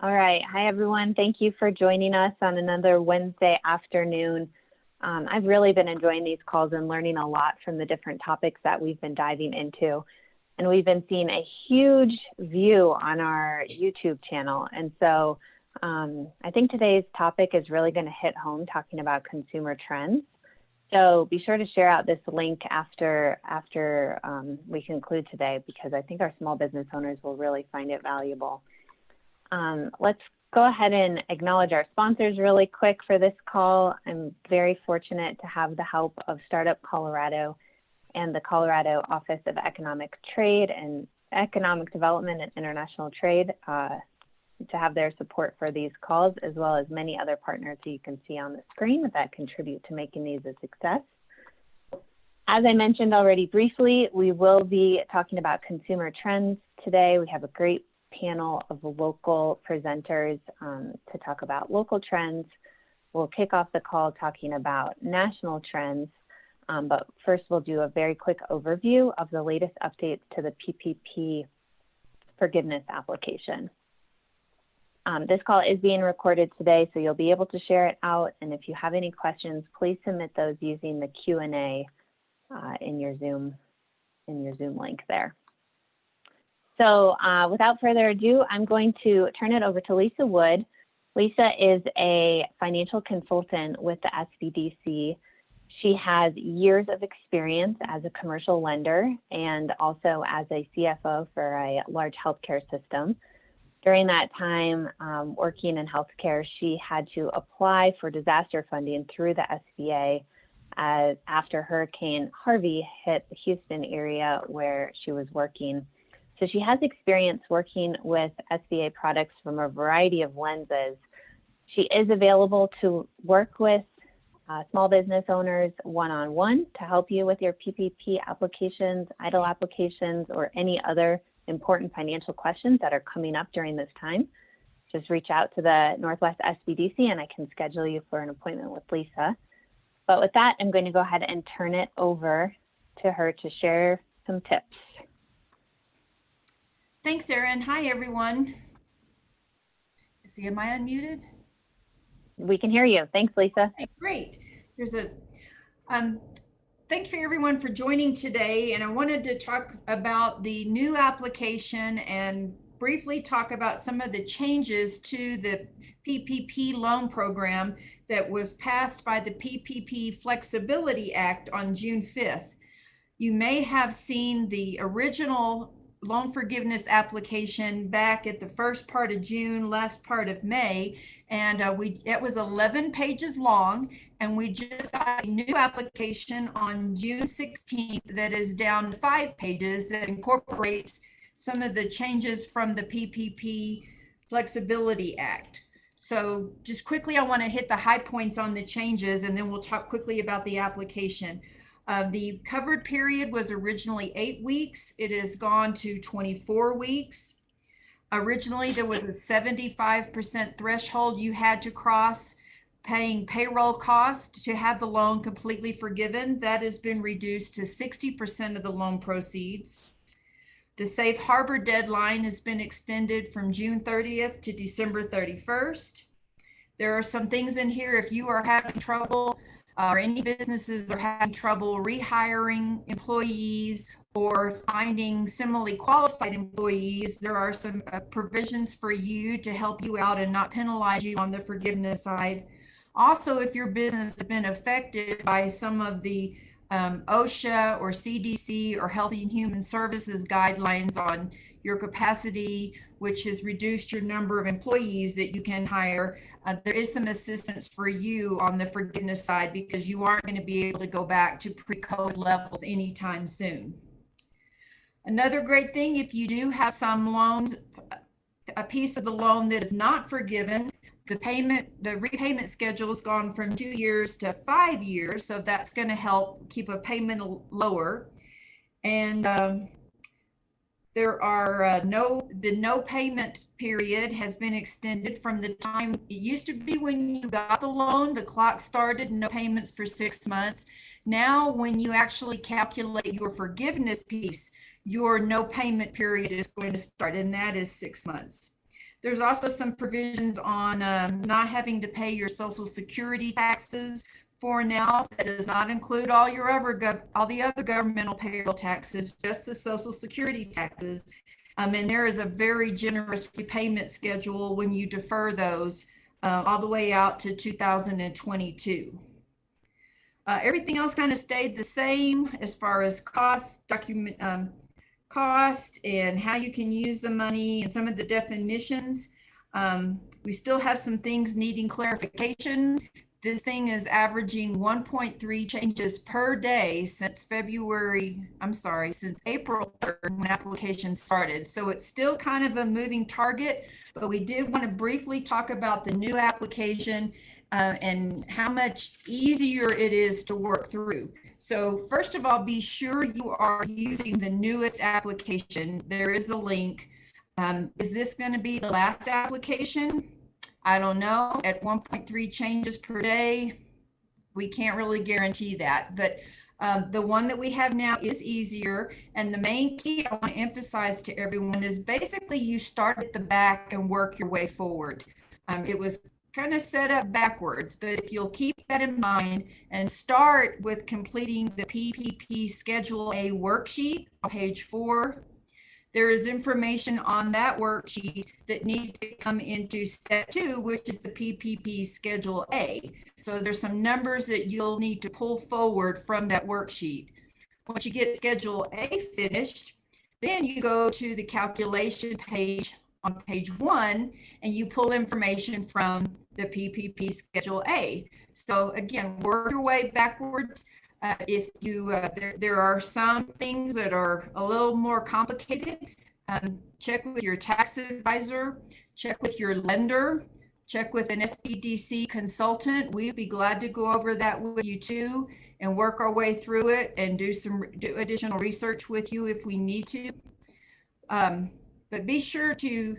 All right. Hi, everyone. Thank you for joining us on another Wednesday afternoon. I've really been enjoying these calls and learning a lot from the different topics that we've been diving into. And we've been seeing a huge view on our YouTube channel. And so I think today's topic is really going to hit home, talking about consumer trends. So be sure to share out this link after we conclude today, because I think our small business owners will really find it valuable. Let's go ahead and acknowledge our sponsors really quick for this call. I'm very fortunate to have the help of Startup Colorado and the Colorado Office of Economic Trade and Economic Development and International Trade to have their support for these calls, as well as many other partners that you can see on the screen that contribute to making these a success. As I mentioned already briefly, we will be talking about consumer trends today. We have a great panel of local presenters to talk about local trends. We'll kick off the call talking about national trends, but first we'll do a very quick overview of the latest updates to the PPP forgiveness application. This call is being recorded today, so you'll be able to share it out. And if you have any questions, please submit those using the Q&A in your Zoom link there. So without further ado, I'm going to turn it over to Lisa Wood. Lisa is a financial consultant with the SBDC. She has years of experience as a commercial lender and also as a CFO for a large healthcare system. During that time working in healthcare, she had to apply for disaster funding through the SBA after Hurricane Harvey hit the Houston area where she was working. So she has experience working with SBA products from a variety of lenses. She is available to work with small business owners one-on-one to help you with your PPP applications, EIDL applications, or any other important financial questions that are coming up during this time. Just reach out to the Northwest SBDC and I can schedule you for an appointment with Lisa. But with that, I'm going to go ahead and turn it over to her to share some tips. Thanks, Erin. Hi, everyone. Am I unmuted? We can hear you. Thanks, Lisa. Okay, great. Thanks for everyone for joining today. And I wanted to talk about the new application and briefly talk about some of the changes to the PPP loan program that was passed by the PPP Flexibility Act on June 5th. You may have seen the original loan forgiveness application back at the first part of June, last part of May, and it was 11 pages long, and we just got a new application on June 16th that is down to 5 pages that incorporates some of the changes from the PPP Flexibility Act. So just quickly, I want to hit the high points on the changes, and then we'll talk quickly about the application. The covered period was originally 8 weeks. It has gone to 24 weeks. Originally, there was a 75% threshold you had to cross paying payroll costs to have the loan completely forgiven. That has been reduced to 60% of the loan proceeds. The safe harbor deadline has been extended from June 30th to December 31st. There are some things in here if you are having trouble or any businesses are having trouble rehiring employees or finding similarly qualified employees, there are some provisions for you to help you out and not penalize you on the forgiveness side. Also, if your business has been affected by some of the OSHA or CDC or Health and Human Services guidelines on your capacity, which has reduced your number of employees that you can hire, there is some assistance for you on the forgiveness side because you aren't going to be able to go back to pre-COVID levels anytime soon. Another great thing, if you do have some loans, a piece of the loan that is not forgiven, the repayment schedule has gone from 2 years to 5 years, so that's going to help keep a payment lower. And there are the no payment period has been extended from the time it used to be when you got the loan, the clock started, no payments for 6 months. Now, when you actually calculate your forgiveness piece, your no payment period is going to start, and that is 6 months. There's also some provisions on not having to pay your Social Security taxes for now. That does not include all the other governmental payroll taxes, just the Social Security taxes. And there is a very generous repayment schedule when you defer those all the way out to 2022. Everything else kind of stayed the same as far as cost and how you can use the money and some of the definitions. We still have some things needing clarification. This thing is averaging 1.3 changes per day since April 3rd when application started. So it's still kind of a moving target, but we did want to briefly talk about the new application and how much easier it is to work through. So first of all, be sure you are using the newest application. There is a link. Is this going to be the last application? I don't know. At 1.3 changes per day, we can't really guarantee that. But the one that we have now is easier. And the main key I want to emphasize to everyone is basically you start at the back and work your way forward. It was kind of set up backwards, but if you'll keep that in mind and start with completing the PPP Schedule A worksheet on page 4, there is information on that worksheet that needs to come into step 2, which is the PPP Schedule A. So there's some numbers that you'll need to pull forward from that worksheet. Once you get Schedule A finished, then you go to the calculation page on page 1 and you pull information from the PPP Schedule A. So again, work your way backwards. If you there are some things that are a little more complicated, check with your tax advisor, check with your lender, check with an SBDC consultant. We'd be glad to go over that with you too and work our way through it and do additional research with you if we need to. But be sure to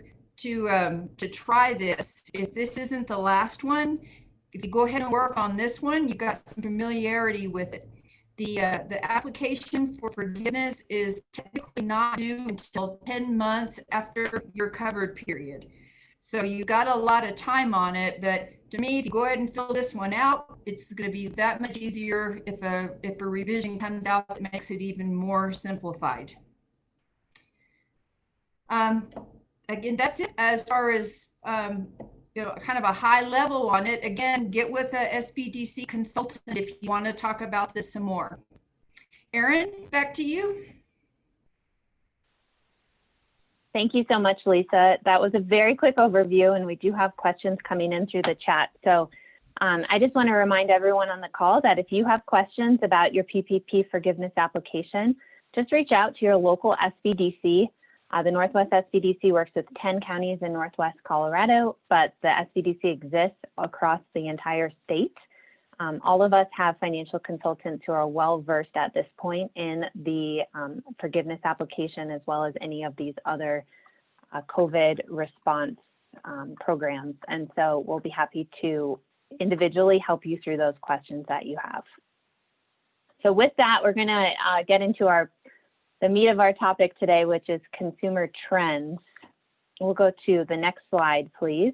try this. If this isn't the last one, if you go ahead and work on this one, you got some familiarity with it. The application for forgiveness is technically not due until 10 months after your covered period. So you got a lot of time on it, but to me, if you go ahead and fill this one out, it's going to be that much easier if a revision comes out that makes it even more simplified. Again, that's it as far as kind of a high level on it. Again, get with a SBDC consultant if you want to talk about this some more. Erin, back to you. Thank you so much, Lisa. That was a very quick overview, and we do have questions coming in through the chat. So I just want to remind everyone on the call that if you have questions about your PPP forgiveness application, just reach out to your local SBDC. The Northwest SBDC works with 10 counties in Northwest Colorado, but the SBDC exists across the entire state. All of us have financial consultants who are well versed at this point in the forgiveness application, as well as any of these other COVID response programs. And so we'll be happy to individually help you through those questions that you have. So with that, we're going to get into the meat of our topic today, which is consumer trends. We'll go to the next slide, please.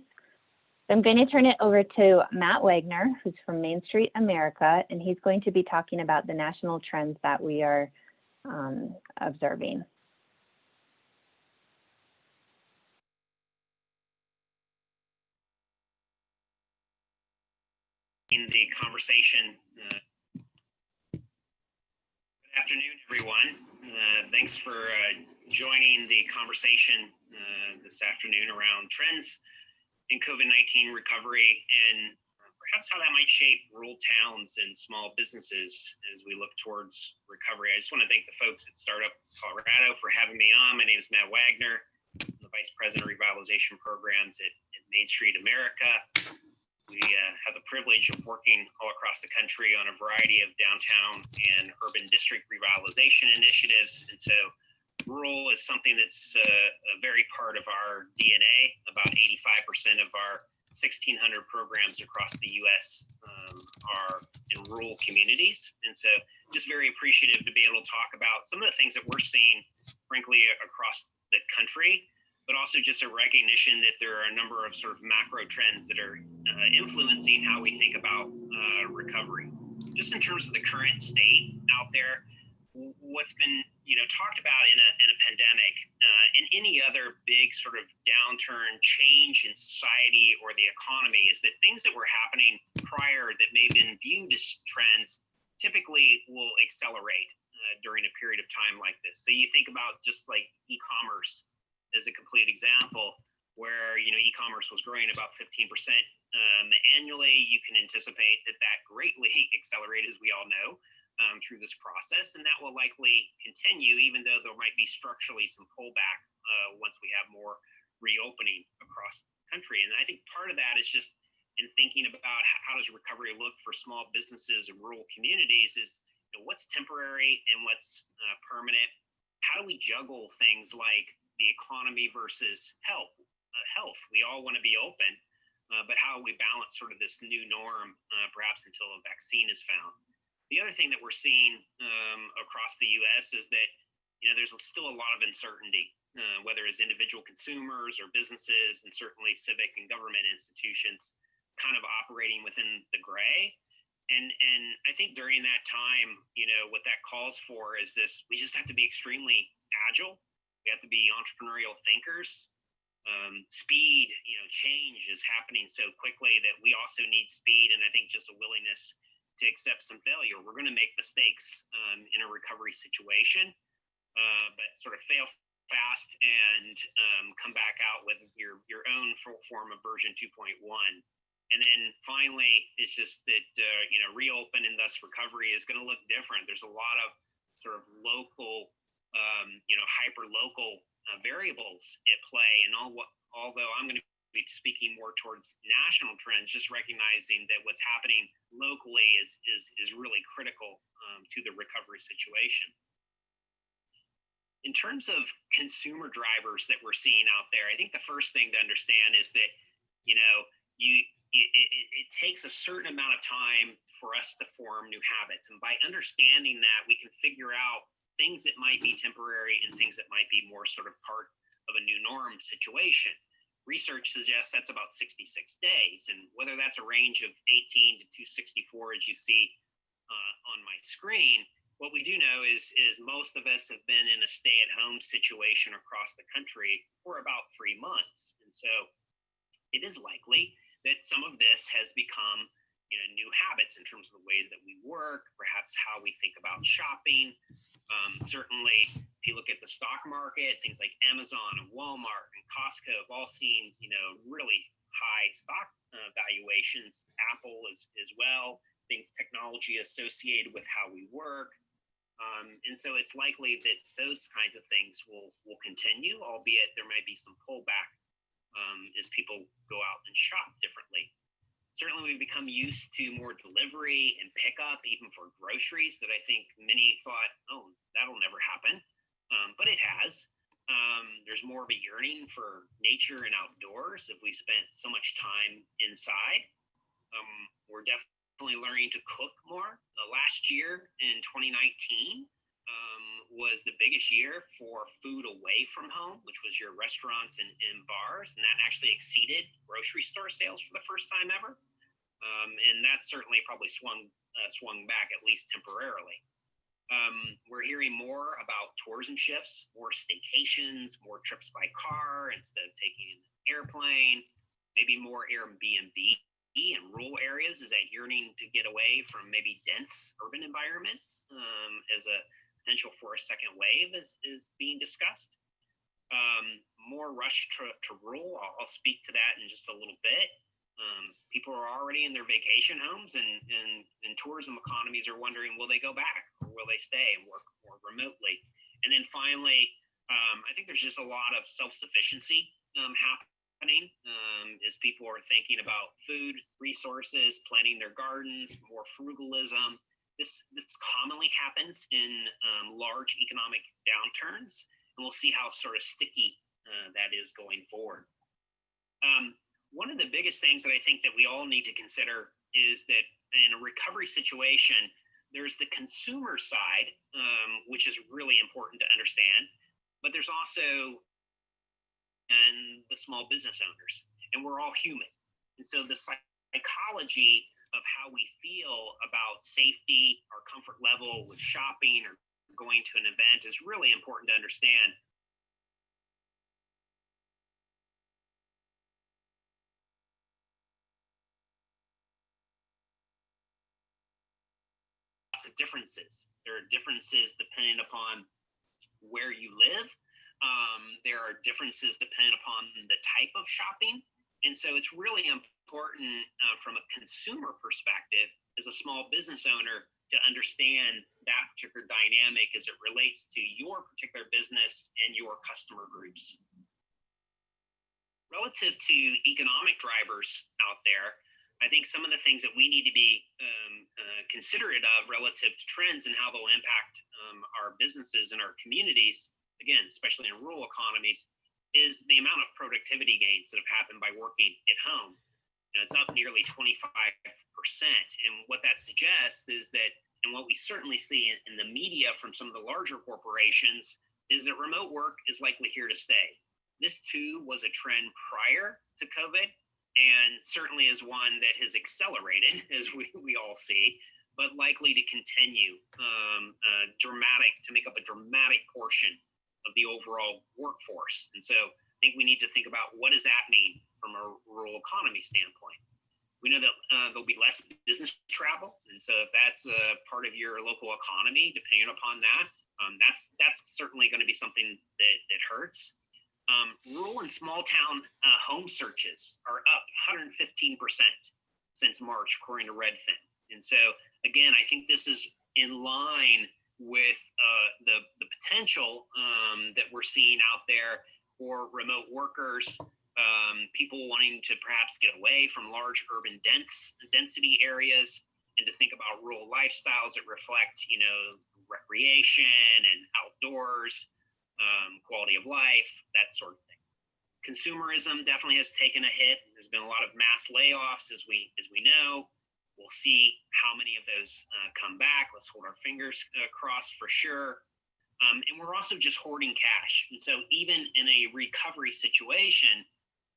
I'm going to turn it over to Matt Wagner, who's from Main Street America, and he's going to be talking about the national trends that we are observing. In the conversation. Good afternoon, everyone. Thanks for joining the conversation this afternoon around trends in COVID-19 recovery and perhaps how that might shape rural towns and small businesses as we look towards recovery. I just want to thank the folks at Startup Colorado for having me on. My name is Matt Wagner. I'm the Vice President of Revitalization Programs at Main Street America. We have the privilege of working all across the country on a variety of downtown and urban district revitalization initiatives. And so rural is something that's a very part of our DNA. About 85% of our 1,600 programs across the U.S. Are in rural communities. And so just very appreciative to be able to talk about some of the things that we're seeing, frankly, across the country but also just a recognition that there are a number of sort of macro trends that are influencing how we think about recovery. Just in terms of the current state out there, what's been talked about in a pandemic and any other big sort of downturn change in society or the economy is that things that were happening prior that may have been viewed as trends typically will accelerate during a period of time like this. So you think about just like e-commerce as a complete example, where e-commerce was growing about 15% annually. You can anticipate that greatly accelerated, as we all know, through this process, and that will likely continue, even though there might be structurally some pullback once we have more reopening across the country. And I think part of that is just in thinking about how does recovery look for small businesses and rural communities is what's temporary and what's permanent. How do we juggle things like the economy versus health? We all want to be open, but how we balance sort of this new norm, perhaps until a vaccine is found. The other thing that we're seeing across the U.S. is that there's still a lot of uncertainty, whether it's individual consumers or businesses, and certainly civic and government institutions, kind of operating within the gray. And I think during that time, what that calls for is this: we just have to be extremely agile. We have to be entrepreneurial thinkers. Speed, change is happening so quickly that we also need speed, and I think just a willingness to accept some failure. We're going to make mistakes in a recovery situation, but sort of fail fast and come back out with your own form of version 2.1. And then finally, it's just that reopen and thus recovery is going to look different. There's a lot of sort of local, hyper local variables at play, and although I'm going to be speaking more towards national trends, just recognizing that what's happening locally is really critical to the recovery situation. In terms of consumer drivers that we're seeing out there, I think the first thing to understand is that it takes a certain amount of time for us to form new habits, and by understanding that, we can figure out things that might be temporary and things that might be more sort of part of a new norm situation. Research suggests that's about 66 days, and whether that's a range of 18 to 264, as you see on my screen, what we do know is most of us have been in a stay-at-home situation across the country for about 3 months, and so it is likely that some of this has become new habits in terms of the way that we work, perhaps how we think about shopping. Certainly, if you look at the stock market, things like Amazon and Walmart and Costco have all seen, really high stock valuations. Apple as well, things technology associated with how we work. And so it's likely that those kinds of things will continue, albeit there may be some pullback as people go out and shop differently. Certainly, we've become used to more delivery and pickup, even for groceries, that I think many thought, oh, that'll never happen. But it has. There's more of a yearning for nature and outdoors if we spent so much time inside. We're definitely learning to cook more. Last year in 2019 was the biggest year for food away from home, which was your restaurants and bars, and that actually exceeded grocery store sales for the first time ever. And that's certainly probably swung back, at least temporarily. We're hearing more about tourism shifts, more staycations, more trips by car instead of taking an airplane, maybe more Airbnb in rural areas. Is that yearning to get away from maybe dense urban environments as a potential for a second wave is being discussed. More rush to rural. I'll speak to that in just a little bit. People are already in their vacation homes, and tourism economies are wondering, will they go back or will they stay and work more remotely? And then finally, I think there's just a lot of self-sufficiency happening as people are thinking about food resources, planting their gardens, more frugalism. This commonly happens in large economic downturns, and we'll see how sort of sticky that is going forward. One of the biggest things that I think that we all need to consider is that in a recovery situation, there's the consumer side, which is really important to understand, but there's also and the small business owners, and we're all human. And so the psychology of how we feel about safety, our comfort level with shopping or going to an event is really important to understand. Lots of differences. There are differences depending upon where you live. There are differences depending upon the type of shopping. And so it's really important from a consumer perspective as a small business owner to understand that particular dynamic as it relates to your particular business and your customer groups. Relative to economic drivers out there, I think some of the things that we need to be considerate of relative to trends and how they'll impact our businesses and our communities, again, especially in rural economies, is the amount of productivity gains that have happened by working at home. It's up nearly 25%. And what that suggests is that, and what we certainly see in the media from some of the larger corporations, is that remote work is likely here to stay. This too was a trend prior to COVID, and certainly is one that has accelerated, as we all see, but likely to continue to make up a dramatic portion of the overall workforce. And so I think we need to think about, what does that mean from a rural economy standpoint? We know that there'll be less business travel. And so if that's a part of your local economy, depending upon that, that's certainly going to be something that hurts. Rural and small town home searches are up 115% since March, according to Redfin. And so, again, I think this is in line with the potential that we're seeing out there for remote workers, people wanting to perhaps get away from large urban density areas and to think about rural lifestyles that reflect, recreation and outdoors, quality of life, that sort of thing. Consumerism definitely has taken a hit. There's been a lot of mass layoffs, as we know. We'll see how many of those come back. Let's hold our fingers crossed for sure. And we're also just hoarding cash. And so even in a recovery situation,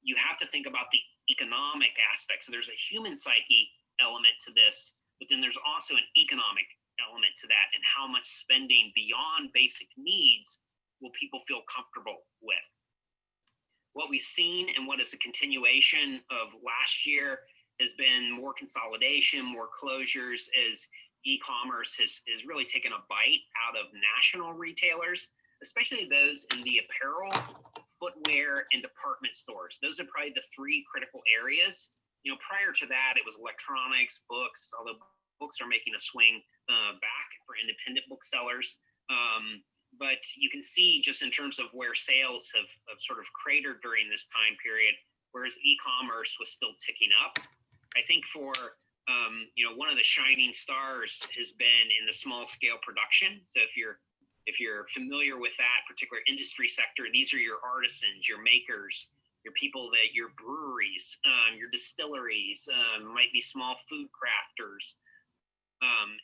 you have to think about the economic aspects. So there's a human psyche element to this, but then there's also an economic element to that, and how much spending beyond basic needs will people feel comfortable with. What we've seen, and what is a continuation of last year, has been more consolidation, more closures, as e-commerce has really taken a bite out of national retailers, especially those in the apparel, footwear, and department stores. Those are probably the three critical areas. Prior to that, it was electronics, books, although books are making a swing back for independent booksellers. But you can see, just in terms of where sales have sort of cratered during this time period, whereas e-commerce was still ticking up. I think for one of the shining stars has been in the small scale production. So if you're familiar with that particular industry sector, these are your artisans, your makers, your breweries, your distilleries, might be small food crafters,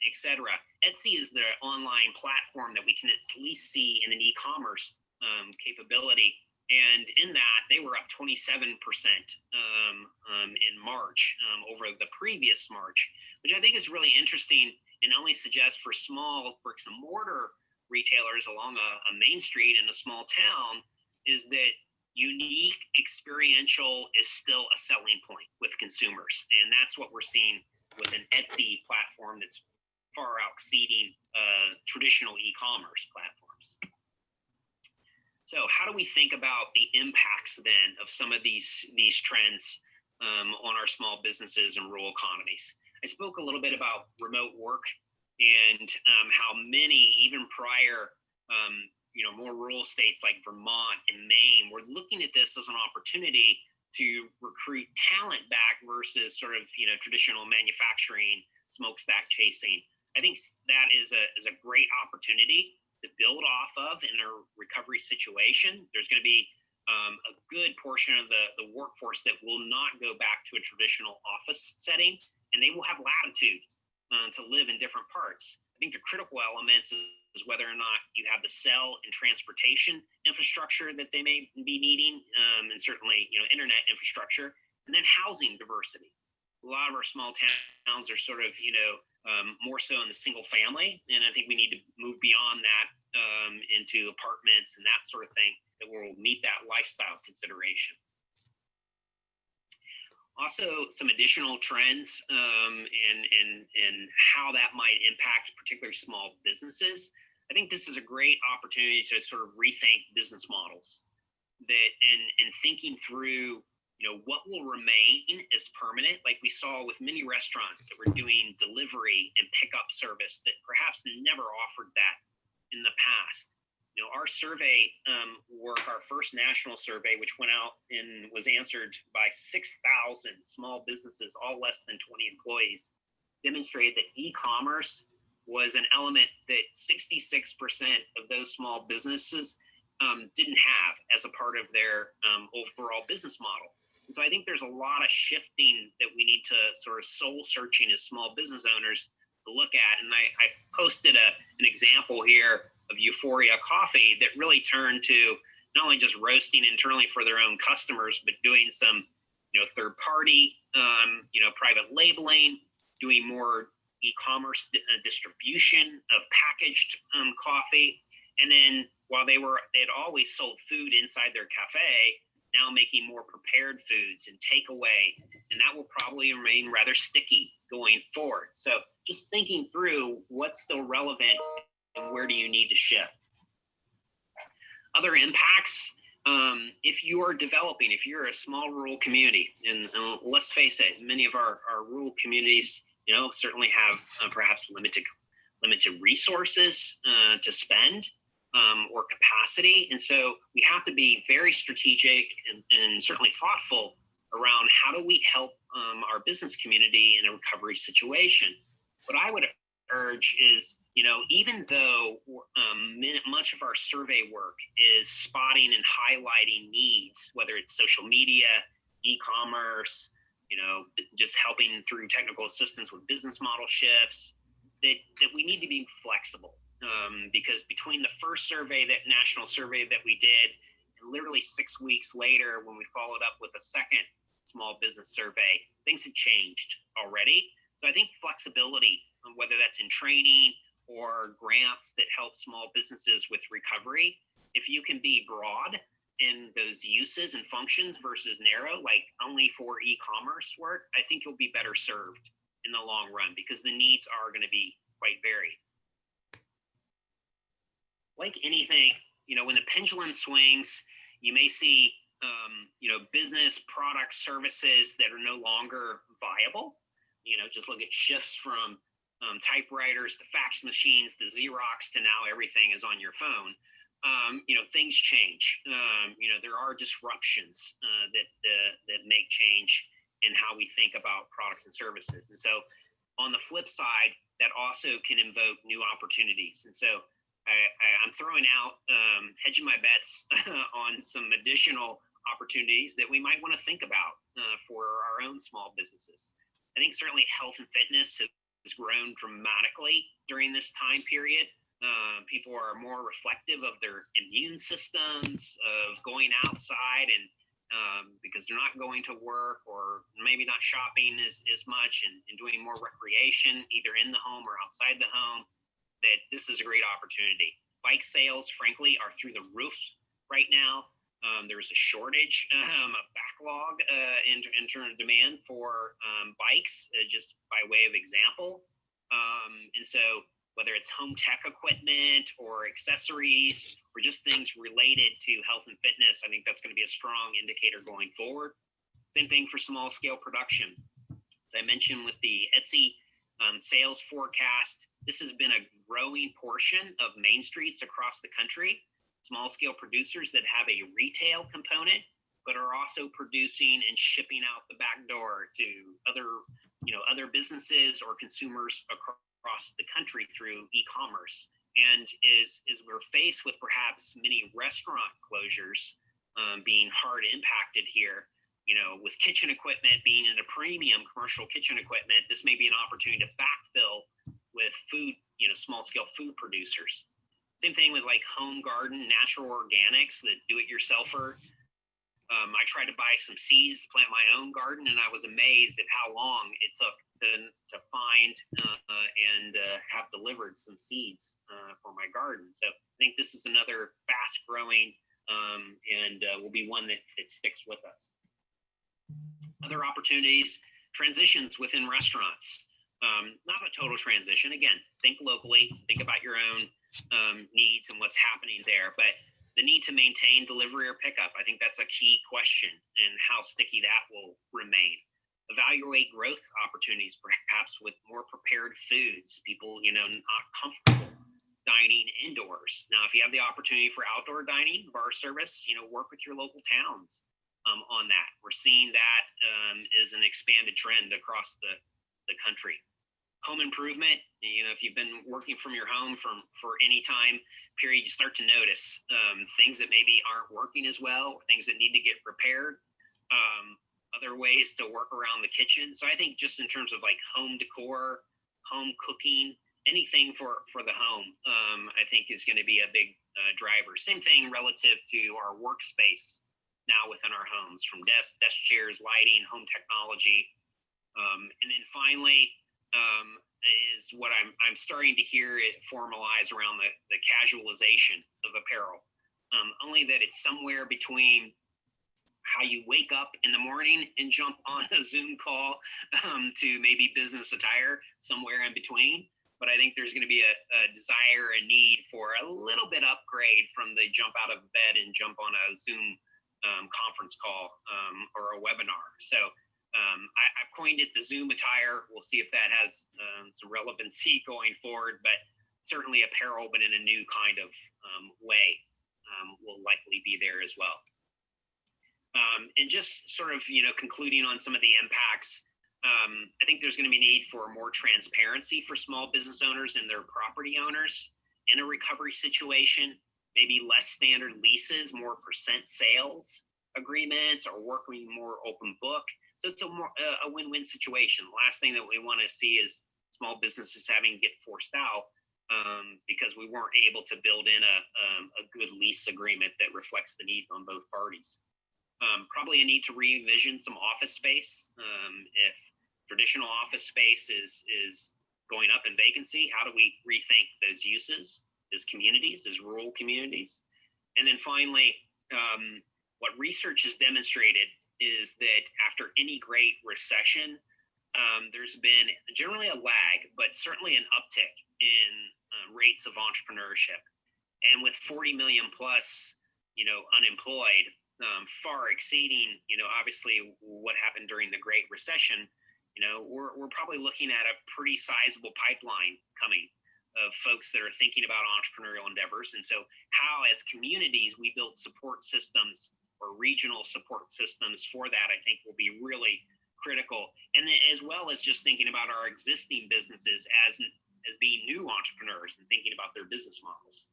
etc. Etsy is the online platform that we can at least see in an e-commerce capability. And in that, they were up 27% in March over the previous March, which I think is really interesting, and only suggests for small bricks and mortar retailers along a main street in a small town is that unique experiential is still a selling point with consumers. And that's what we're seeing with an Etsy platform that's far exceeding traditional e-commerce platforms. So how do we think about the impacts then of some of these trends on our small businesses and rural economies? I spoke a little bit about remote work and how many, even prior, more rural states like Vermont and Maine, were looking at this as an opportunity to recruit talent back versus sort of traditional manufacturing, smokestack chasing. I think that is a great opportunity to build off of in a recovery situation. There's going to be a good portion of the workforce that will not go back to a traditional office setting, and they will have latitude to live in different parts. think the critical elements is whether or not you have the cell and transportation infrastructure that they may be needing, and certainly, internet infrastructure, and then housing diversity. A lot of our small towns are sort of, more so in the single family, and I think we need to move beyond that into apartments and that sort of thing that will meet that lifestyle consideration. Also, some additional trends and how that might impact particularly small businesses. I think this is a great opportunity to sort of rethink business models that and thinking through, what will remain as permanent, like we saw with many restaurants that were doing delivery and pickup service that perhaps never offered that in the past. Our survey work, our first national survey, which went out and was answered by 6,000 small businesses, all less than 20 employees, demonstrated that e-commerce was an element that 66% of those small businesses didn't have as a part of their overall business model. And so I think there's a lot of shifting that we need to sort of soul searching as small business owners to look at. And I posted an example here of Euphoria Coffee that really turned to not only just roasting internally for their own customers, but doing some, third party, private labeling, doing more e-commerce distribution of packaged coffee. And then while they had always sold food inside their cafe, now making more prepared foods and takeaway, and that will probably remain rather sticky going forward. So just thinking through what's still relevant and where do you need to shift. Other impacts, if you are developing, if you're a small rural community, and let's face it, many of our rural communities, certainly have perhaps limited resources to spend or capacity. And so we have to be very strategic and certainly thoughtful around how do we help our business community in a recovery situation. What I would urge is, even though much of our survey work is spotting and highlighting needs, whether it's social media, e-commerce, just helping through technical assistance with business model shifts, that we need to be flexible. Because between the first national survey that we did, and literally 6 weeks later, when we followed up with a second small business survey, things had changed already. So I think flexibility, whether that's in training or grants that help small businesses with recovery, if you can be broad in those uses and functions versus narrow, like only for e-commerce work, I think you'll be better served in the long run because the needs are going to be quite varied. Like anything, when the pendulum swings, you may see, business products, services that are no longer viable. Just look at shifts from typewriters to fax machines to Xerox to now everything is on your phone. Things change. There are disruptions that make change in how we think about products and services. And so on the flip side, that also can invoke new opportunities. And so I'm throwing out, hedging my bets on some additional opportunities that we might want to think about for our own small businesses. I think certainly health and fitness has grown dramatically during this time period. People are more reflective of their immune systems, of going outside and because they're not going to work or maybe not shopping as much and doing more recreation either in the home or outside the home, that this is a great opportunity. Bike sales, frankly, are through the roof right now. There's a shortage, a backlog in terms of demand for bikes, just by way of example. And so whether it's home tech equipment or accessories or just things related to health and fitness, I think that's going to be a strong indicator going forward. Same thing for small scale production. As I mentioned with the Etsy sales forecast, this has been a growing portion of main streets across the country. Small scale producers that have a retail component, but are also producing and shipping out the back door to other businesses or consumers across the country through e-commerce. And as we're faced with perhaps many restaurant closures being hard impacted here, with kitchen equipment being in a premium commercial kitchen equipment, this may be an opportunity to backfill with food, small scale food producers. Same thing with like home garden, natural organics, the do-it-yourselfer. I tried to buy some seeds to plant my own garden, and I was amazed at how long it took to find and have delivered some seeds for my garden. So I think this is another fast-growing and will be one that sticks with us. Other opportunities, transitions within restaurants. Not a total transition. Again, think locally, think about your own needs and what's happening there, but the need to maintain delivery or pickup, I think that's a key question, and how sticky that will remain. Evaluate growth opportunities, perhaps with more prepared foods, people, not comfortable dining indoors. Now, if you have the opportunity for outdoor dining, bar service, work with your local towns on that. We're seeing that is an expanded trend across the country. Home improvement, if you've been working from your home for any time period, you start to notice things that maybe aren't working as well, things that need to get repaired, other ways to work around the kitchen. So I think just in terms of like home decor, home cooking, anything for the home, I think is going to be a big driver. Same thing relative to our workspace now within our homes, from desk chairs, lighting, home technology. And then finally, is what I'm starting to hear it formalize around the casualization of apparel. Only that it's somewhere between how you wake up in the morning and jump on a Zoom call to maybe business attire, somewhere in between. But I think there's going to be a desire and need for a little bit upgrade from the jump out of bed and jump on a Zoom conference call or a webinar. So I've coined it the Zoom attire. We'll see if that has some relevancy going forward, but certainly apparel, but in a new kind of way, will likely be there as well. And just sort of, concluding on some of the impacts, I think there's going to be need for more transparency for small business owners and their property owners in a recovery situation, maybe less standard leases, more percent sales agreements, or working more open book. So it's a win-win situation. The last thing that we want to see is small businesses having to get forced out because we weren't able to build in a good lease agreement that reflects the needs on both parties. Probably a need to revision some office space. If traditional office space is going up in vacancy, how do we rethink those uses as communities, as rural communities? And then finally, what research has demonstrated is that after any great recession, there's been generally a lag, but certainly an uptick in rates of entrepreneurship. And with 40 million plus, unemployed, far exceeding, obviously what happened during the Great Recession, we're probably looking at a pretty sizable pipeline coming of folks that are thinking about entrepreneurial endeavors. And so how, as communities, we build support systems or regional support systems for that, I think will be really critical. And then as well as just thinking about our existing businesses as being new entrepreneurs and thinking about their business models.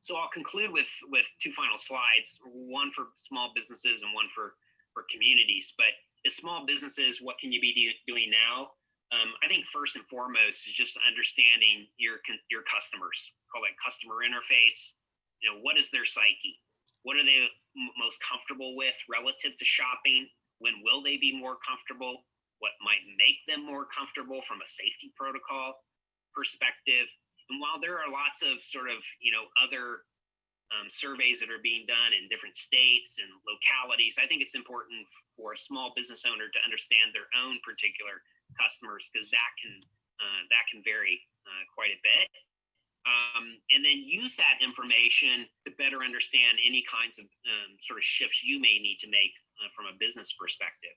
So I'll conclude with two final slides, one for small businesses and one for communities. But as small businesses, what can you be doing now? I think first and foremost is just understanding your customers. Call that customer interface. What is their psyche? What are they most comfortable with relative to shopping? When will they be more comfortable? What might make them more comfortable from a safety protocol perspective? And while there are lots of sort of, other surveys that are being done in different states and localities, I think it's important for a small business owner to understand their own particular customers, because that can vary quite a bit. And then use that information to better understand any kinds of sort of shifts you may need to make from a business perspective.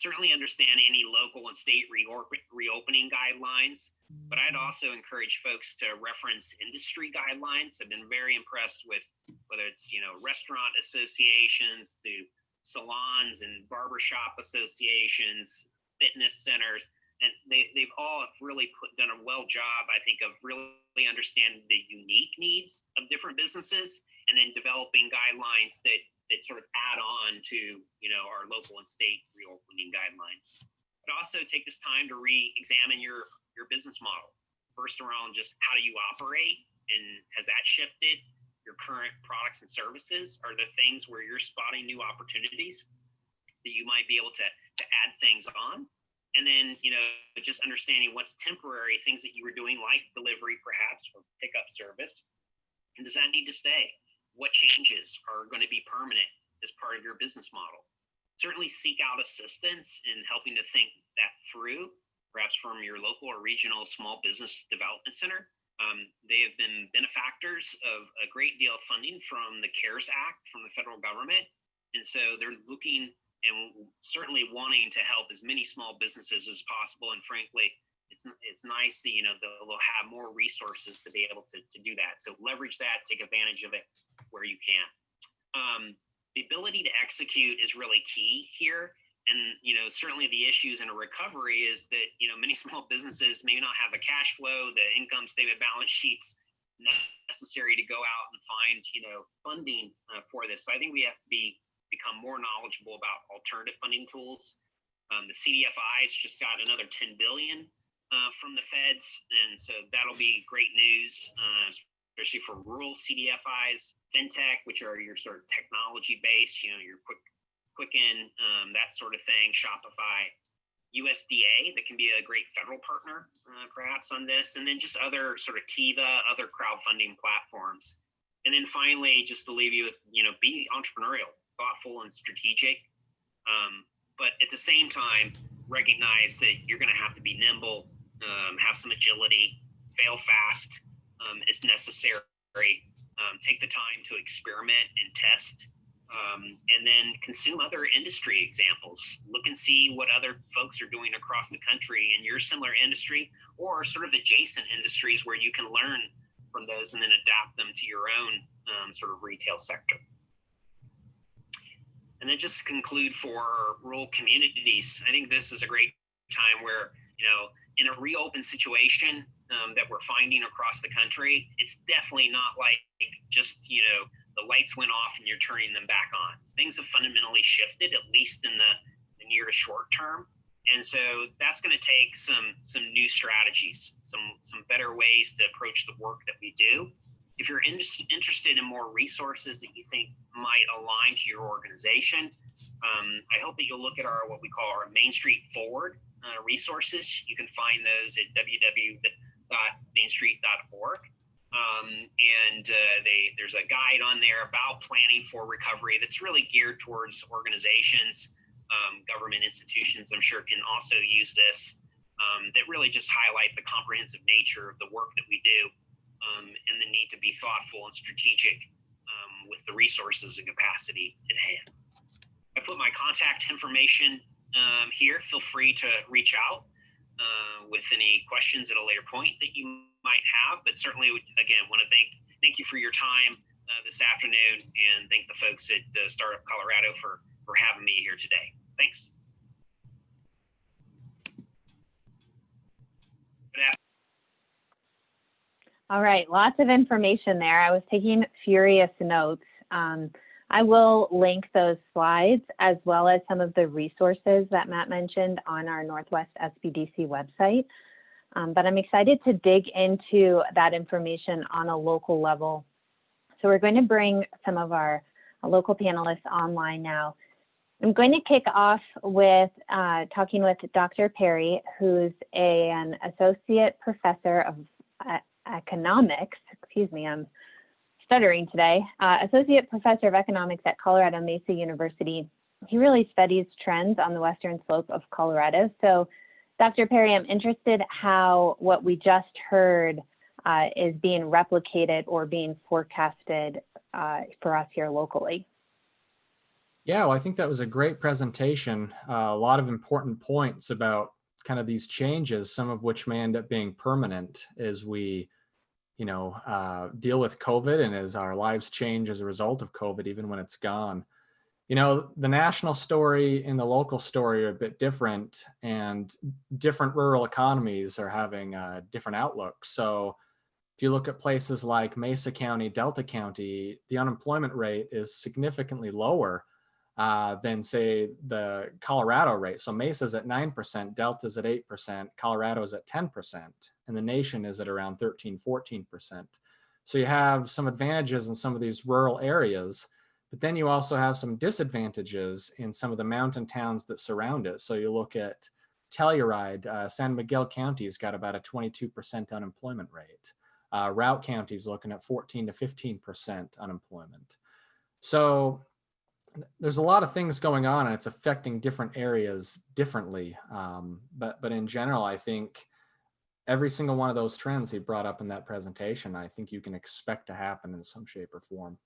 Certainly understand any local and state reopening guidelines, but I'd also encourage folks to reference industry guidelines. I've been very impressed with whether it's, restaurant associations to salons and barbershop associations, fitness centers, and they've all really done a well job, I think, of really understanding the unique needs of different businesses and then developing guidelines that sort of add on to, our local and state reopening guidelines. But also take this time to re-examine your business model. First around just how do you operate, and has that shifted? Your current products and services, are there things where you're spotting new opportunities that you might be able to add things on? And then, just understanding what's temporary, things that you were doing like delivery perhaps, or pickup service, and does that need to stay? What changes are going to be permanent as part of your business model? Certainly seek out assistance in helping to think that through, perhaps from your local or regional small business development center. They have been benefactors of a great deal of funding from the CARES Act from the federal government. And so they're looking and certainly wanting to help as many small businesses as possible. And frankly, it's nice that, they'll have more resources to be able to do that. So leverage that, take advantage of it where you can. The ability to execute is really key here. And, certainly the issues in a recovery is that, many small businesses may not have the cash flow, the income statement, balance sheets necessary to go out and find, funding for this. So I think we have to become more knowledgeable about alternative funding tools. The CDFIs just got another $10 billion from the feds. And so that'll be great news, especially for rural CDFIs, fintech, which are your sort of technology based, your Quicken, that sort of thing, Shopify, USDA, that can be a great federal partner perhaps on this, and then just other sort of Kiva, other crowdfunding platforms. And then finally, just to leave you with, be entrepreneurial, thoughtful and strategic, but at the same time, recognize that you're going to have to be nimble, have some agility, fail fast as necessary, take the time to experiment and test. And then consume other industry examples. Look and see what other folks are doing across the country in your similar industry, or sort of adjacent industries where you can learn from those and then adapt them to your own sort of retail sector. And then just conclude for rural communities. I think this is a great time where, in a reopened situation that we're finding across the country, it's definitely not like just, the lights went off and you're turning them back on. Things have fundamentally shifted, at least in the near to short term. And so that's going to take some new strategies, some better ways to approach the work that we do. If you're interested in more resources that you think might align to your organization, I hope that you'll look at what we call our Main Street Forward resources. You can find those at www.mainstreet.org. There's a guide on there about planning for recovery that's really geared towards organizations, government institutions, I'm sure can also use this, that really just highlight the comprehensive nature of the work that we do, and the need to be thoughtful and strategic with the resources and capacity at hand. I put my contact information here. Feel free to reach out with any questions at a later point that you might have, but certainly, again, want to thank you for your time this afternoon, and thank the folks at Startup Colorado for having me here today. Thanks. All right, lots of information there. I was taking furious notes. I will link those slides as well as some of the resources that Matt mentioned on our Northwest SBDC website. But I'm excited to dig into that information on a local level. So we're going to bring some of our local panelists online now. I'm going to kick off with talking with Dr. Perry, who's an associate professor of economics. Excuse me, I'm stuttering today. Associate professor of economics at Colorado Mesa University. He really studies trends on the western slope of Colorado. So Dr. Perry, I'm interested how what we just heard is being replicated or being forecasted for us here locally. Yeah, well, I think that was a great presentation. A lot of important points about kind of these changes, some of which may end up being permanent as we, deal with COVID and as our lives change as a result of COVID, even when it's gone. The national story and the local story are a bit different, and different rural economies are having different outlooks. So if you look at places like Mesa County, Delta County, the unemployment rate is significantly lower than, say, the Colorado rate. So Mesa's at 9%, Delta's at 8%, Colorado's at 10%. and the nation is at around 13, 14%. So you have some advantages in some of these rural areas, but then you also have some disadvantages in some of the mountain towns that surround it. So you look at Telluride, San Miguel County's got about a 22% unemployment rate. Routt County's looking at 14 to 15% unemployment. So there's a lot of things going on, and it's affecting different areas differently. But in general, I think every single one of those trends he brought up in that presentation, I think you can expect to happen in some shape or form.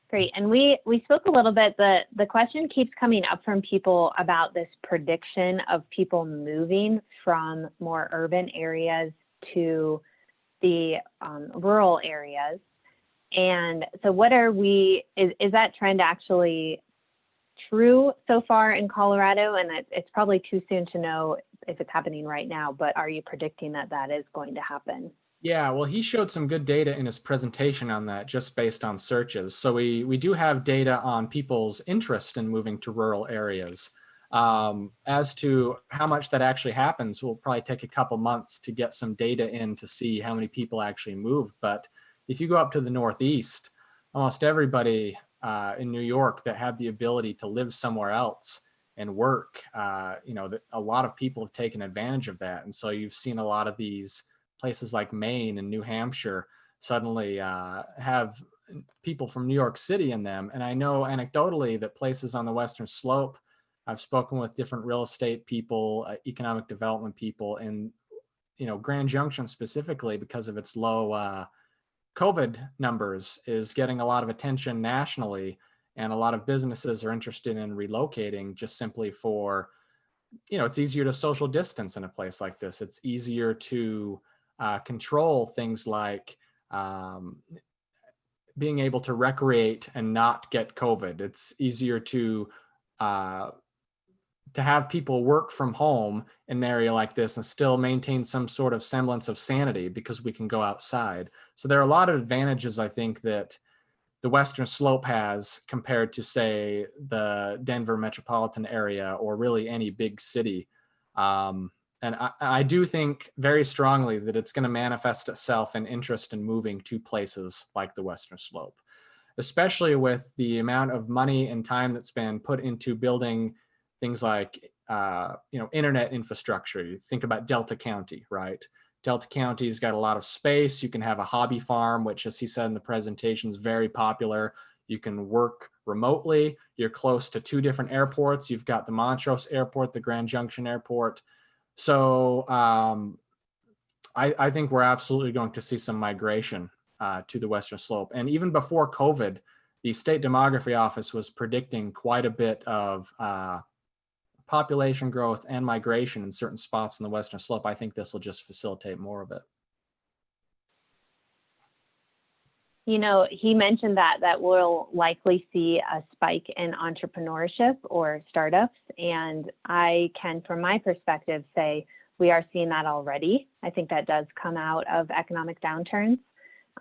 Great. And we spoke a little bit, the question keeps coming up from people about this prediction of people moving from more urban areas to the rural areas. And so what are is that trend actually true so far in Colorado? And it's probably too soon to know if it's happening right now, but are you predicting that that is going to happen? Yeah, well, he showed some good data in his presentation on that just based on searches. So we do have data on people's interest in moving to rural areas. As to how much that actually happens, will probably take a couple months to get some data in to see how many people actually moved. But if you go up to the Northeast, almost everybody in New York that had the ability to live somewhere else and work, a lot of people have taken advantage of that. And so you've seen a lot of these places like Maine and New Hampshire suddenly have people from New York City in them. And I know anecdotally that places on the Western Slope, I've spoken with different real estate people, economic development people in, Grand Junction specifically, because of its low COVID numbers, is getting a lot of attention nationally. And a lot of businesses are interested in relocating just simply for, it's easier to social distance in a place like this. It's easier to control things like being able to recreate and not get COVID. It's easier to have people work from home in an area like this and still maintain some sort of semblance of sanity because we can go outside. So there are a lot of advantages, I think, that the Western Slope has compared to, say, the Denver metropolitan area or really any big city. And I do think very strongly that it's going to manifest itself in interest in moving to places like the Western Slope, especially with the amount of money and time that's been put into building things like, internet infrastructure. You think about Delta County, right? Delta County's got a lot of space. You can have a hobby farm, which, as he said in the presentation, is very popular. You can work remotely. You're close to 2 different airports. You've got the Montrose Airport, the Grand Junction Airport. So I think we're absolutely going to see some migration to the Western Slope. And even before COVID, the State Demography Office was predicting quite a bit of population growth and migration in certain spots in the Western Slope. I think this will just facilitate more of it. He mentioned that we'll likely see a spike in entrepreneurship or startups. And I can, from my perspective, say we are seeing that already. I think that does come out of economic downturns.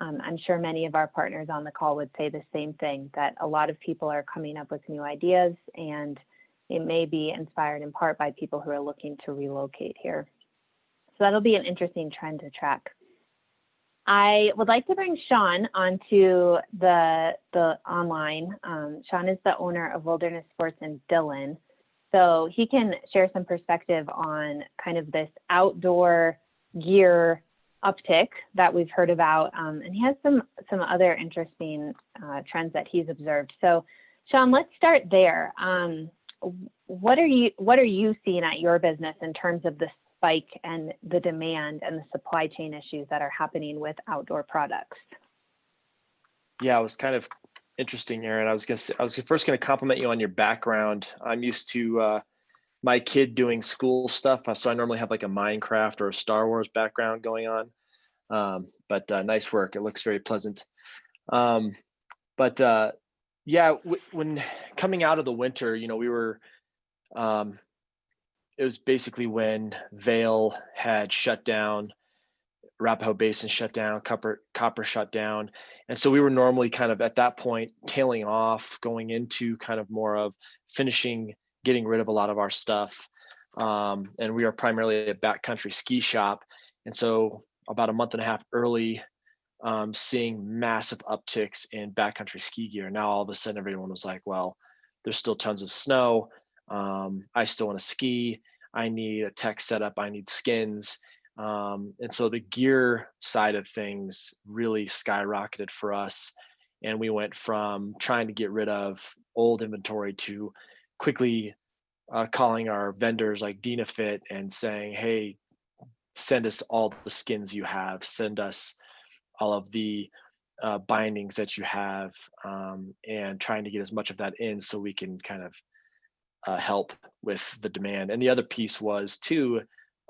I'm sure many of our partners on the call would say the same thing, that a lot of people are coming up with new ideas, and it may be inspired in part by people who are looking to relocate here. So that'll be an interesting trend to track. I would like to bring Sean onto the online. Sean is the owner of Wilderness Sports in Dillon. So he can share some perspective on kind of this outdoor gear uptick that we've heard about. And he has some other interesting trends that he's observed. So Sean, let's start there. What are you seeing at your business in terms of the spike and the demand and the supply chain issues that are happening with outdoor products? Yeah, it was kind of interesting, Aaron. I was first going to compliment you on your background. I'm used to my kid doing school stuff, so I normally have like a Minecraft or a Star Wars background going on. But nice work. It looks very pleasant. Yeah, when coming out of the winter, we were. It was basically when Vail had shut down, Arapahoe Basin shut down, Copper shut down. And so we were normally kind of at that point tailing off, going into kind of more of finishing getting rid of a lot of our stuff. And we are primarily a backcountry ski shop. And so about a month and a half early, seeing massive upticks in backcountry ski gear. Now all of a sudden everyone was like, well, there's still tons of snow. I still want to ski. I need a tech setup. I need skins. And so the gear side of things really skyrocketed for us. And we went from trying to get rid of old inventory to quickly calling our vendors like Dynafit and saying, hey, send us all the skins you have, send us all of the bindings that you have, and trying to get as much of that in so we can kind of help with the demand. And the other piece was too,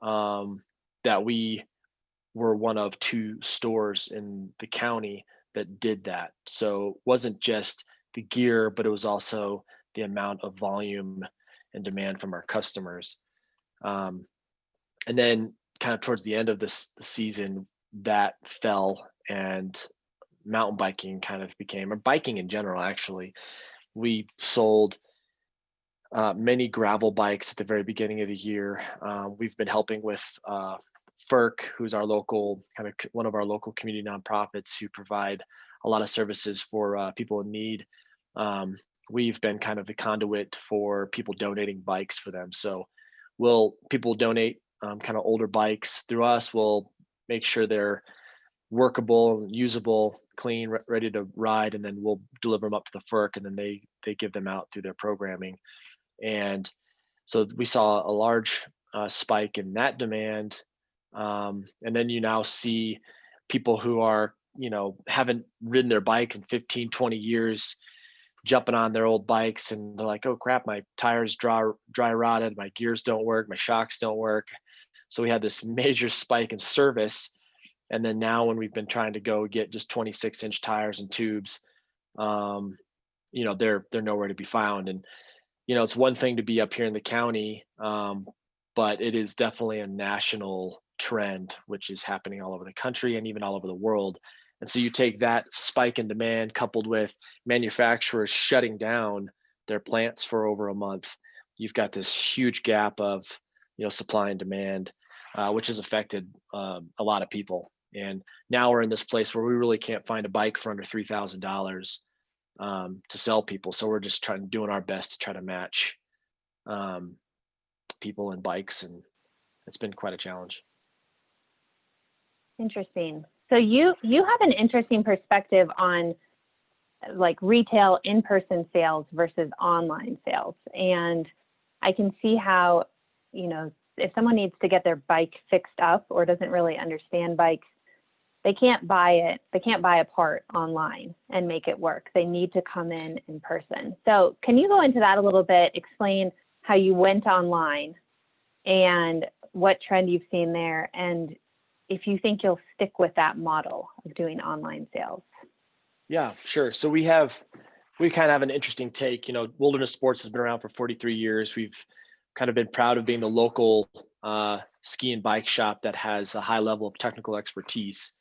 that we were one of 2 stores in the county that did that. So it wasn't just the gear, but it was also the amount of volume and demand from our customers. And then kind of towards the end of the season, that fell, and mountain biking kind of became, or biking in general, actually. We sold many gravel bikes at the very beginning of the year. We've been helping with FERC, who's our local, kind of one of our local community nonprofits who provide a lot of services for people in need. We've been kind of the conduit for people donating bikes for them. So people donate kind of older bikes through us. We'll make sure they're workable, usable, clean, ready to ride, and then we'll deliver them up to the FERC, and then they give them out through their programming. And so we saw a large spike in that demand. And then you now see people who are, haven't ridden their bike in 15, 20 years, jumping on their old bikes, and they're like, oh crap, my tires dry rotted, my gears don't work, my shocks don't work. So we had this major spike in service. And then now when we've been trying to go get just 26-inch tires and tubes, they're nowhere to be found. And, it's one thing to be up here in the county, but it is definitely a national trend, which is happening all over the country and even all over the world. And so you take that spike in demand coupled with manufacturers shutting down their plants for over a month, you've got this huge gap of, supply and demand, which has affected a lot of people. And now we're in this place where we really can't find a bike for under $3,000 to sell people. So we're just doing our best to try to match people and bikes, and it's been quite a challenge. Interesting. So you have an interesting perspective on like retail in-person sales versus online sales. And I can see how, if someone needs to get their bike fixed up or doesn't really understand bikes, they can't buy it. They can't buy a part online and make it work. They need to come in person. So can you go into that a little bit, explain how you went online and what trend you've seen there, and if you think you'll stick with that model of doing online sales? Yeah, sure. So we kind of have an interesting take. Wilderness Sports has been around for 43 years. We've kind of been proud of being the local ski and bike shop that has a high level of technical expertise.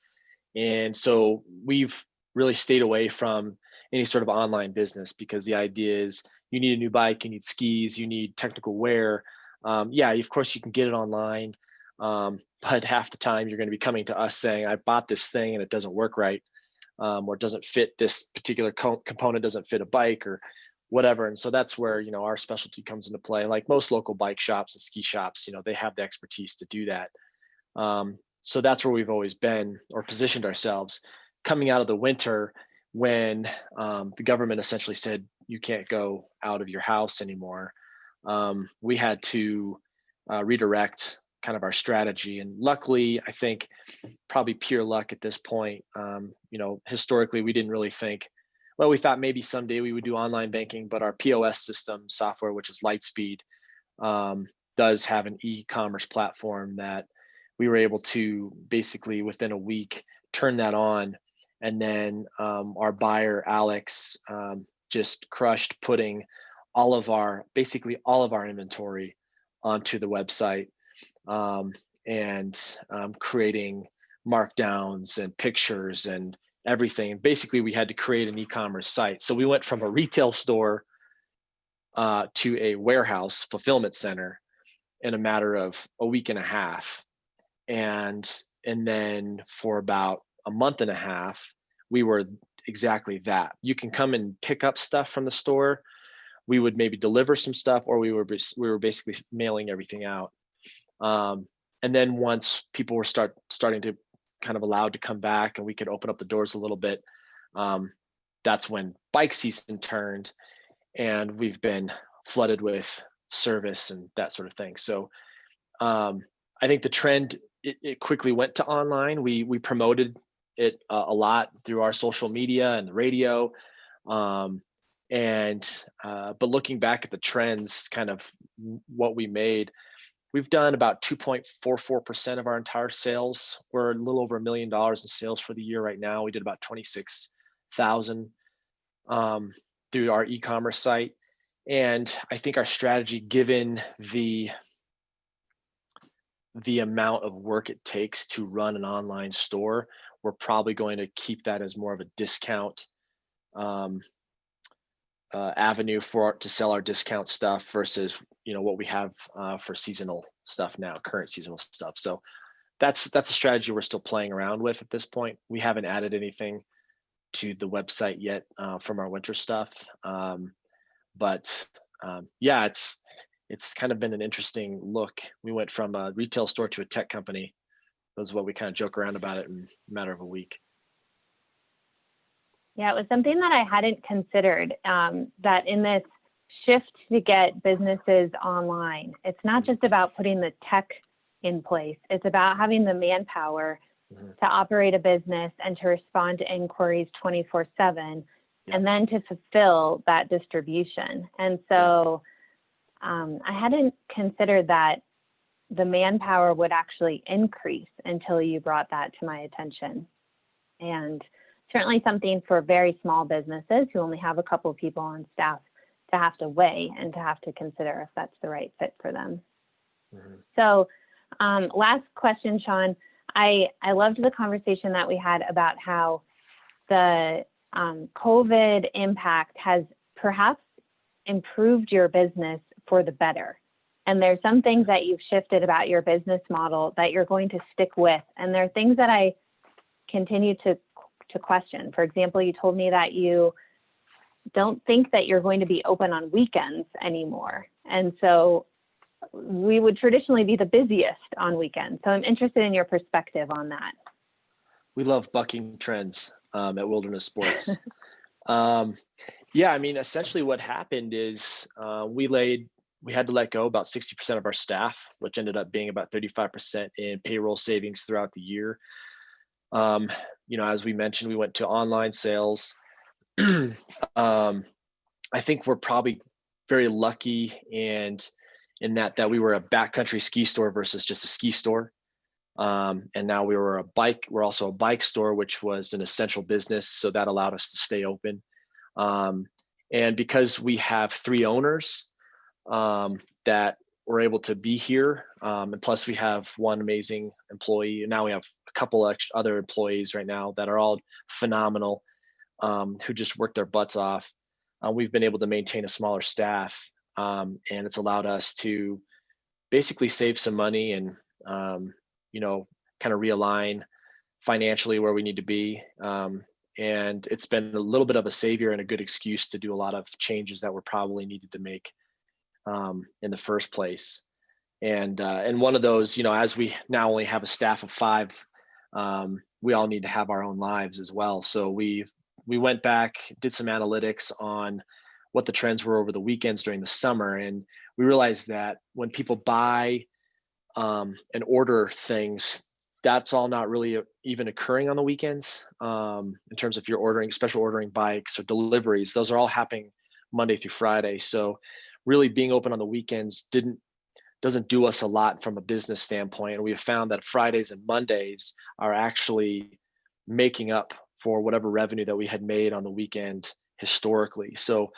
And so we've really stayed away from any sort of online business, because the idea is you need a new bike, you need skis, you need technical wear. Yeah, of course you can get it online, but half the time you're going to be coming to us saying, I bought this thing and it doesn't work right, or it doesn't fit, this particular component doesn't fit a bike or whatever. And so that's where, our specialty comes into play. Like most local bike shops and ski shops, they have the expertise to do that. So that's where we've always been, or positioned ourselves. Coming out of the winter, when the government essentially said you can't go out of your house anymore, we had to redirect kind of our strategy. And luckily, I think probably pure luck at this point, historically, we didn't really think, well, we thought maybe someday we would do online banking, but our POS system software, which is Lightspeed, does have an e-commerce platform that we were able to basically within a week turn that on. And then our buyer, Alex, just crushed putting basically all of our inventory onto the website, and creating markdowns and pictures and everything. Basically, we had to create an e-commerce site. So we went from a retail store to a warehouse fulfillment center in a matter of a week and a half. And then for about a month and a half, we were exactly that. You can come and pick up stuff from the store. We would maybe deliver some stuff, or we were basically mailing everything out. And then once people were starting to kind of allowed to come back and we could open up the doors a little bit, that's when bike season turned, and we've been flooded with service and that sort of thing. So I think the trend, it quickly went to online. We promoted it a lot through our social media and the radio. But looking back at the trends, kind of what we made, we've done about 2.44% of our entire sales. We're a little over $1 million in sales for the year right now. We did about 26,000 through our e-commerce site. And I think our strategy, given the amount of work it takes to run an online store, we're probably going to keep that as more of a discount avenue to sell our discount stuff versus what we have for seasonal stuff now, current seasonal stuff. So that's a strategy we're still playing around with at this point. We haven't added anything to the website yet from our winter stuff, but yeah, it's kind of been an interesting look. We went from a retail store to a tech company. That's what we kind of joke around about it in a matter of a week. Yeah, it was something that I hadn't considered, that in this shift to get businesses online, it's not just about putting the tech in place. It's about having the manpower to operate a business and to respond to inquiries 24/7, and then to fulfill that distribution. And so I hadn't considered that the manpower would actually increase until you brought that to my attention. And certainly something for very small businesses who only have a couple of people on staff to have to weigh and to have to consider if that's the right fit for them. So last question, Sean. I loved the conversation that we had about how the COVID impact has perhaps improved your business for the better. And there's some things that you've shifted about your business model that you're going to stick with. And there are things that I continue to question. For example, you told me that you don't think that you're going to be open on weekends anymore. And so we would traditionally be the busiest on weekends. So I'm interested in your perspective on that. We love bucking trends at Wilderness Sports. Yeah, I mean, essentially what happened is we had to let go about 60% of our staff, which ended up being about 35% in payroll savings throughout the year. As we mentioned, we went to online sales. I think we're probably very lucky in that we were a backcountry ski store versus just a ski store. And now we're also a bike store, which was an essential business. So that allowed us to stay open. And because we have 3 owners that were able to be here, and plus we have one amazing employee, and now we have a couple other employees right now that are all phenomenal, who just work their butts off. We've been able to maintain a smaller staff, and it's allowed us to basically save some money and kind of realign financially where we need to be. And it's been a little bit of a savior and a good excuse to do a lot of changes that were probably needed to make in the first place. And one of those, as we now only have a staff of 5, we all need to have our own lives as well. So we went back, did some analytics on what the trends were over the weekends during the summer. And we realized that when people buy and order things, that's all not really even occurring on the weekends. In terms of if you're special ordering bikes or deliveries, those are all happening Monday through Friday. So really being open on the weekends doesn't do us a lot from a business standpoint. And we have found that Fridays and Mondays are actually making up for whatever revenue that we had made on the weekend historically. So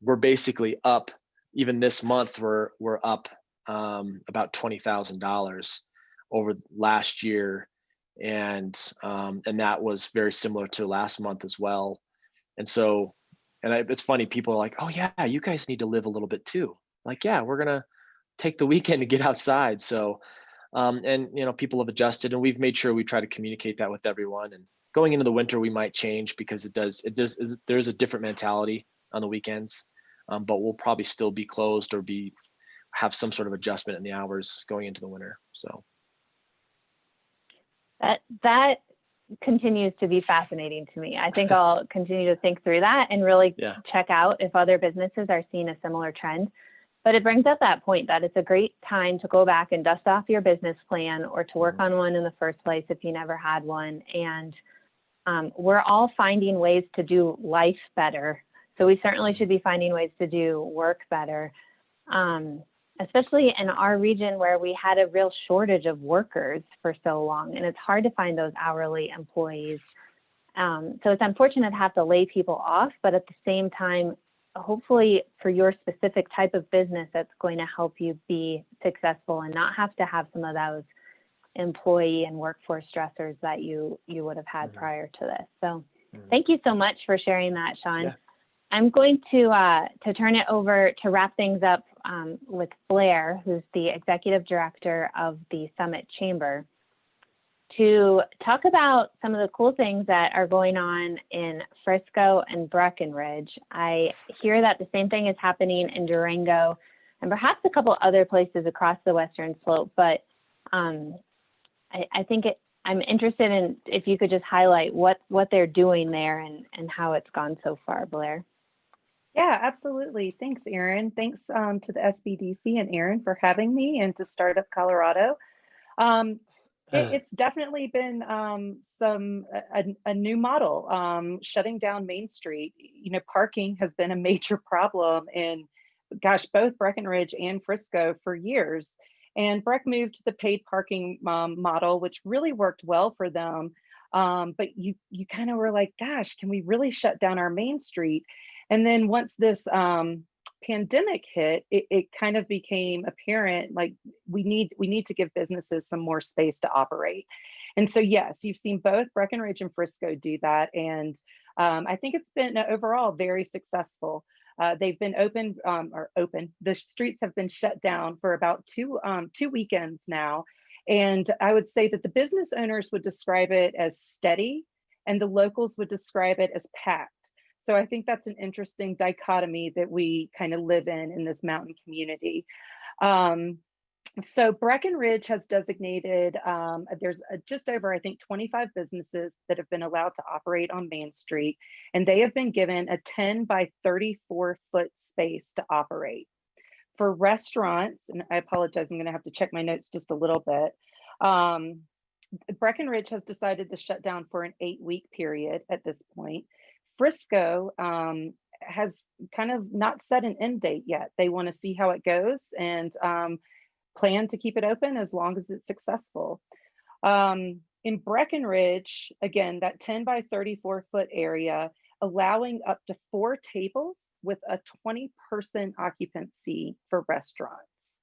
we're basically up. Even this month, we're up about $20,000 over last year, and that was very similar to last month as well. And so And it's funny, people are like, oh yeah, you guys need to live a little bit too. Like, yeah, we're gonna take the weekend to get outside. So, and people have adjusted, and we've made sure we try to communicate that with everyone. And going into the winter, we might change because there's a different mentality on the weekends, but we'll probably still be closed or have some sort of adjustment in the hours going into the winter. So that continues to be fascinating to me. I think I'll continue to think through that and really check out if other businesses are seeing a similar trend. But it brings up that point that it's a great time to go back and dust off your business plan, or to work on one in the first place if you never had one. And we're all finding ways to do life better. So we certainly should be finding ways to do work better, especially in our region where we had a real shortage of workers for so long. And it's hard to find those hourly employees. So it's unfortunate to have to lay people off, but at the same time, hopefully for your specific type of business, that's going to help you be successful and not have to have some of those employee and workforce stressors that you would have had prior to this. So thank you so much for sharing that, Sean. Yeah. I'm going to turn it over to wrap things up with Blair, who's the Executive Director of the Summit Chamber, to talk about some of the cool things that are going on in Frisco and Breckenridge. I hear that the same thing is happening in Durango and perhaps a couple other places across the Western Slope, but I think I'm interested in if you could just highlight what they're doing there and how it's gone so far, Blair. Yeah, absolutely. Thanks, Erin. Thanks to the SBDC and Erin for having me, and to Startup Colorado. It's definitely been a new model. Shutting down Main Street. Parking has been a major problem in, both Breckenridge and Frisco for years. And Breck moved to the paid parking model, which really worked well for them. But you kind of were like, gosh, can we really shut down our Main Street? And then once this pandemic hit, it kind of became apparent, like we need to give businesses some more space to operate. And so, yes, you've seen both Breckenridge and Frisco do that. And I think it's been overall very successful. They've been open. The streets have been shut down for about two weekends now. And I would say that the business owners would describe it as steady, and the locals would describe it as packed. So I think that's an interesting dichotomy that we kind of live in this mountain community. So Breckenridge has designated, there's just over, I think, 25 businesses that have been allowed to operate on Main Street, and they have been given a 10 by 34 foot space to operate. For restaurants, and I apologize, I'm gonna have to check my notes just a little bit. Breckenridge has decided to shut down for an 8-week period at this point. Frisco has kind of not set an end date yet. They want to see how it goes and plan to keep it open as long as it's successful. In Breckenridge, again, that 10 by 34 foot area, allowing up to 4 tables with a 20-person occupancy for restaurants.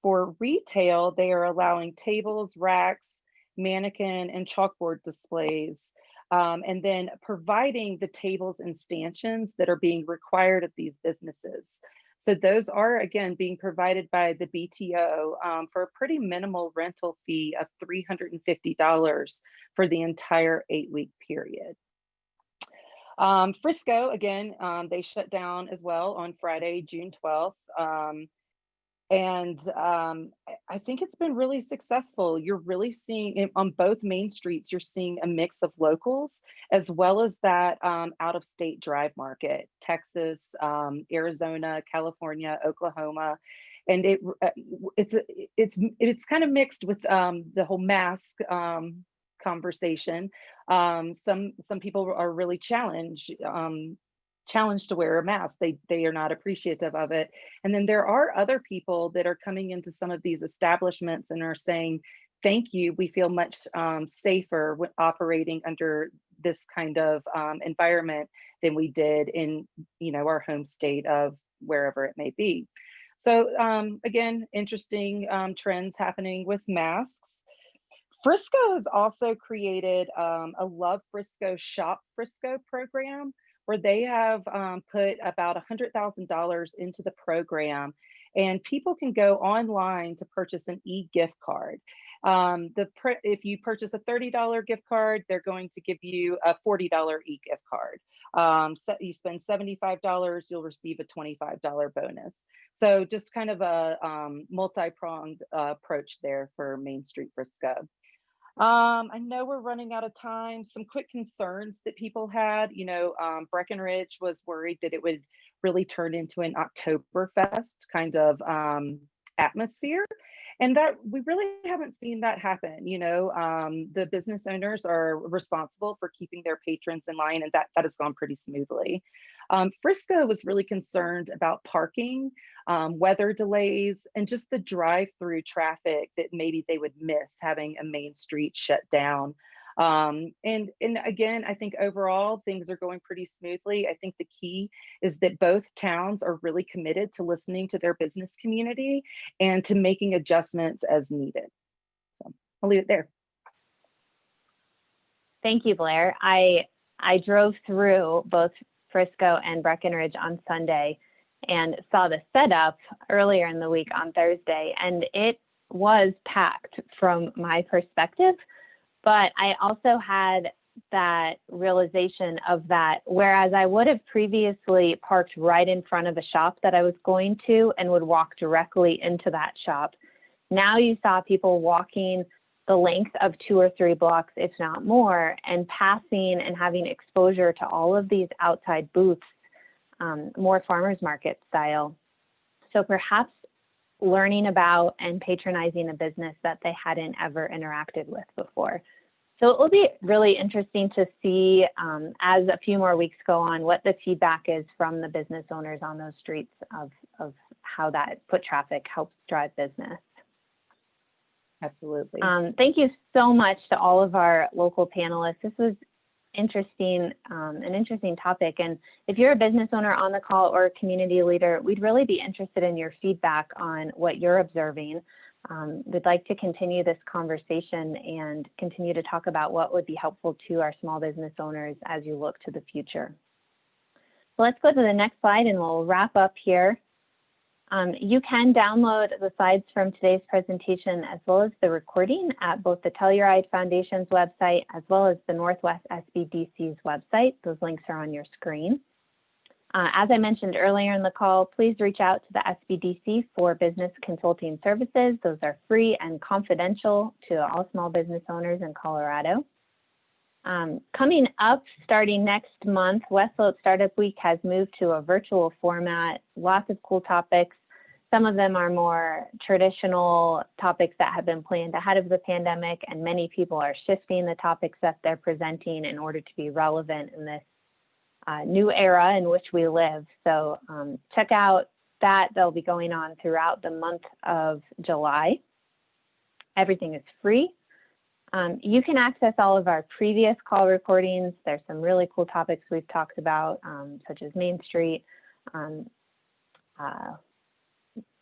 For retail, they are allowing tables, racks, mannequin, and chalkboard displays. And then providing the tables and stanchions that are being required of these businesses. So those are, again, being provided by the BTO for a pretty minimal rental fee of $350 for the entire 8-week period. Frisco, again, they shut down as well on Friday, June 12th. And I think it's been really successful. You're really seeing on both main streets, you're seeing a mix of locals as well as that out-of-state drive market, Texas, Arizona, California, Oklahoma. And it's kind of mixed with the whole mask conversation. Some people are really challenged to wear a mask. They are not appreciative of it. And then there are other people that are coming into some of these establishments and are saying, thank you, we feel much safer when operating under this kind of environment than we did in our home state of wherever it may be. So again, interesting trends happening with masks. Frisco has also created a Love Frisco, Shop Frisco program, where they have put about $100,000 into the program, and people can go online to purchase an e-gift card. If you purchase a $30 gift card, they're going to give you a $40 e-gift card. So you spend $75, you'll receive a $25 bonus. So just kind of a multi-pronged approach there for Main Street Frisco. I know we're running out of time. Some quick concerns that people had, Breckenridge was worried that it would really turn into an Oktoberfest kind of atmosphere. And that we really haven't seen that happen. The business owners are responsible for keeping their patrons in line, and that has gone pretty smoothly. Frisco was really concerned about parking, weather delays, and just the drive-through traffic that maybe they would miss having a main street shut down. And again, I think overall things are going pretty smoothly. I think the key is that both towns are really committed to listening to their business community and to making adjustments as needed. So I'll leave it there. Thank you, Blair. I drove through both Frisco and Breckenridge on Sunday and saw the setup earlier in the week on Thursday, and it was packed from my perspective. But I also had that realization of that, whereas I would have previously parked right in front of a shop that I was going to and would walk directly into that shop. Now you saw people walking the length of 2 or 3 blocks, if not more, and passing and having exposure to all of these outside booths, more farmers market style. So perhaps learning about and patronizing a business that they hadn't ever interacted with before. So it will be really interesting to see as a few more weeks go on what the feedback is from the business owners on those streets of how that foot traffic helps drive business. Absolutely. Thank you so much to all of our local panelists. This was interesting, an interesting topic. And if you're a business owner on the call or a community leader, we'd really be interested in your feedback on what you're observing. We'd like to continue this conversation and continue to talk about what would be helpful to our small business owners as you look to the future. So let's go to the next slide and we'll wrap up here. You can download the slides from today's presentation as well as the recording at both the Telluride Foundation's website as well as the Northwest SBDC's website. Those links are on your screen. As I mentioned earlier in the call, please reach out to the SBDC for business consulting services. Those are free and confidential to all small business owners in Colorado. Coming up, starting next month, West Slope Startup Week has moved to a virtual format, lots of cool topics. Some of them are more traditional topics that have been planned ahead of the pandemic, and many people are shifting the topics that they're presenting in order to be relevant in this new era in which we live. So check out that. They'll be going on throughout the month of July. Everything is free. You can access all of our previous call recordings. There's some really cool topics we've talked about, such as Main Street.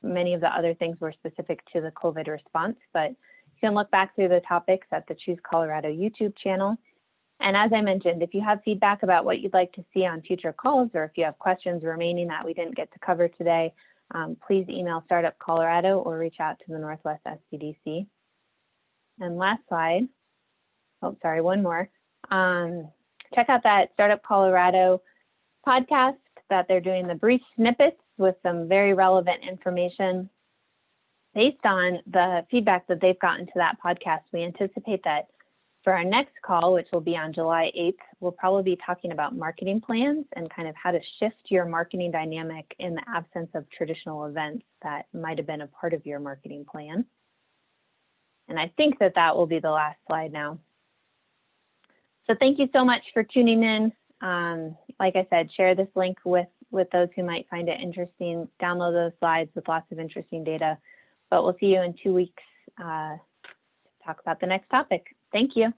Many of the other things were specific to the COVID response, but you can look back through the topics at the Choose Colorado YouTube channel. And as I mentioned, if you have feedback about what you'd like to see on future calls, or if you have questions remaining that we didn't get to cover today, please email Startup Colorado or reach out to the Northwest SBDC. And last slide, oh, sorry, one more. Check out that Startup Colorado podcast that they're doing the brief snippets with some very relevant information. Based on the feedback that they've gotten to that podcast, we anticipate that for our next call, which will be on July 8th, we'll probably be talking about marketing plans and kind of how to shift your marketing dynamic in the absence of traditional events that might have been a part of your marketing plan. And I think that that will be the last slide now. So thank you so much for tuning in. Like I said, share this link with those who might find it interesting. Download those slides with lots of interesting data. But we'll see you in 2 weeks to talk about the next topic. Thank you.